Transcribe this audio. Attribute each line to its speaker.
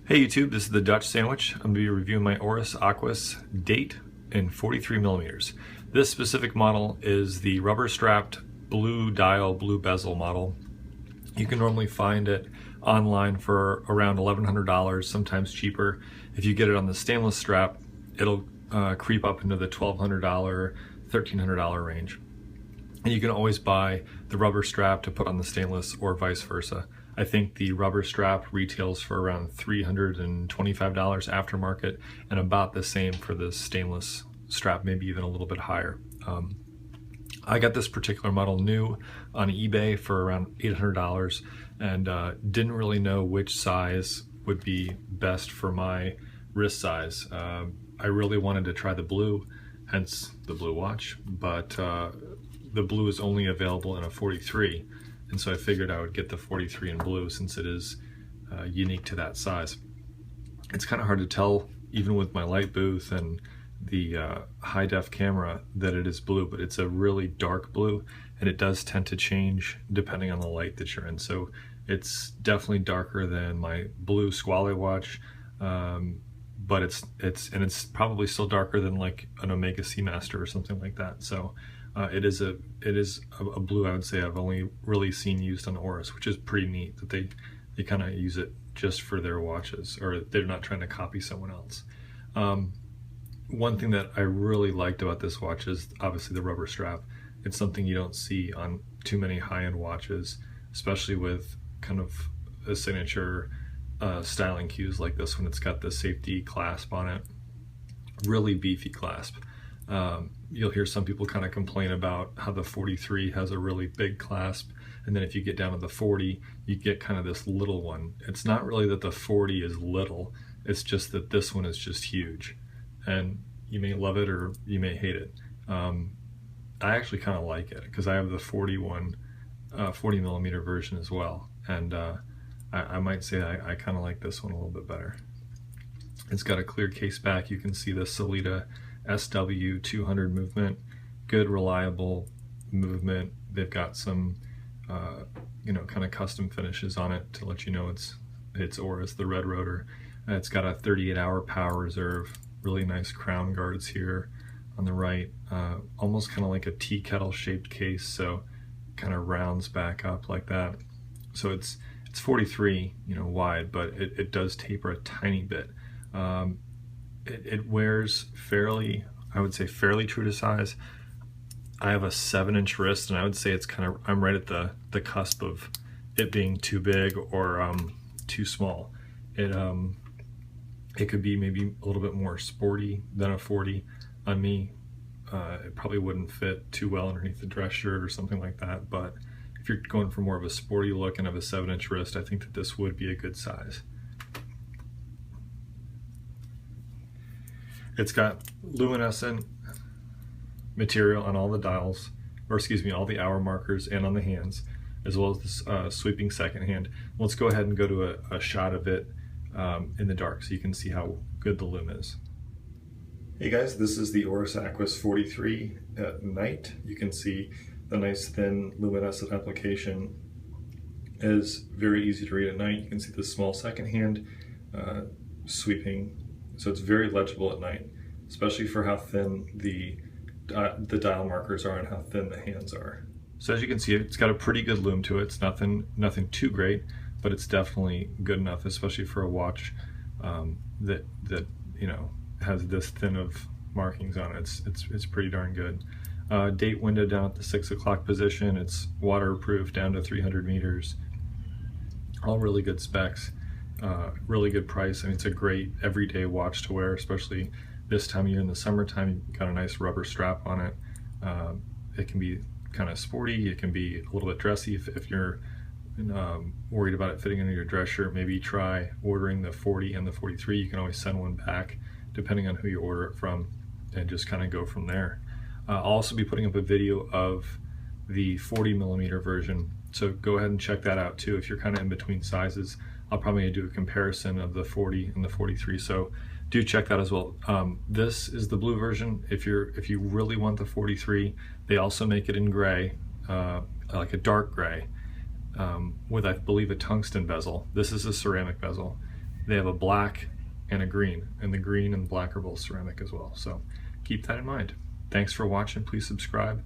Speaker 1: Hey YouTube, this is the Dutch Sandwich. I'm going to be reviewing my Oris Aquis Date in 43 millimeters. This specific model is the rubber strapped blue dial, blue bezel model. You can normally find it online for around $1,100, sometimes cheaper. If you get it on the stainless strap, it'll creep up into the $1,200, $1,300 range. And you can always buy the rubber strap to put on the stainless or vice versa. I think the rubber strap retails for around $325 aftermarket and about the same for the stainless strap, maybe even a little bit higher. I got this particular model new on eBay for around $800 and didn't really know which size would be best for my wrist size. I really wanted to try the blue, hence the blue watch, but the blue is only available in a 43. And so I figured I would get the 43 in blue since it is unique to that size. It's kind of hard to tell, even with my light booth and the high def camera, that it is blue, but it's a really dark blue and it does tend to change depending on the light that you're in. So it's definitely darker than my blue Squale watch, but it's probably still darker than like an Omega Seamaster or something like that. So it is a blue I would say I've only really seen used on Oris, which is pretty neat that they kind of use it just for their watches, or they're not trying to copy someone else. One thing that I really liked about this watch is obviously the rubber strap. It's something you don't see on too many high-end watches, especially with kind of a signature styling cues like this one. It's got the safety clasp on it, really beefy clasp. You'll hear some people kind of complain about how the 43 has a really big clasp, and then if you get down to the 40 you get kind of this little one. It's not really that the 40 is little, it's just that this one is just huge, and you may love it or you may hate it. I actually kind of like it because I have the 40 millimeter version as well, and I might say I kind of like this one a little bit better. It's got a clear case back. You can see the Sellita SW200 movement, good reliable movement. They've got some kind of custom finishes on it to let you know it's Oris, the red rotor. It's got a 38-hour power reserve, really nice crown guards here on the right, almost kind of like a tea kettle shaped case, so kind of rounds back up like that. So it's 43 wide, but it does taper a tiny bit. It wears fairly, I would say fairly true to size. I have a 7-inch wrist, and I would say it's I'm right at the cusp of it being too big or too small. It could be maybe a little bit more sporty than a 40 on me. It probably wouldn't fit too well underneath the dress shirt or something like that, but if you're going for more of a sporty look and have a 7-inch wrist, I think that this would be a good size. It's got luminescent material on all the dials, or excuse me, all the hour markers and on the hands, as well as this sweeping second hand. Let's go ahead and go to a shot of it in the dark so you can see how good the lume is. Hey guys, this is the Oris Aquis 43 at night. You can see the nice thin luminescent application is very easy to read at night. You can see the small second hand sweeping. So it's very legible at night, especially for how thin the dial markers are and how thin the hands are. So as you can see, it's got a pretty good lume to it. It's nothing too great, but it's definitely good enough, especially for a watch that has this thin of markings on it. It's pretty darn good. Date window down at the 6 o'clock position. It's waterproof down to 300 meters. All really good specs. Really good price. I mean, it's a great everyday watch to wear, especially this time of year in the summertime. You've got a nice rubber strap on it. It can be kind of sporty, it can be a little bit dressy if you're worried about it fitting into your dress shirt. Maybe try ordering the 40 and the 43. You can always send one back depending on who you order it from and just kind of go from there. I'll also be putting up a video of the 40 millimeter version, so go ahead and check that out too if you're kind of in between sizes. I'll probably do a comparison of the 40 and the 43, so do check that as well. This is the blue version. If you really want the 43, they also make it in gray, like a dark gray, with I believe a tungsten bezel. This is a ceramic bezel, They have a black and a green, and the green and black are both ceramic as well. So keep that in mind. Thanks for watching. Please subscribe.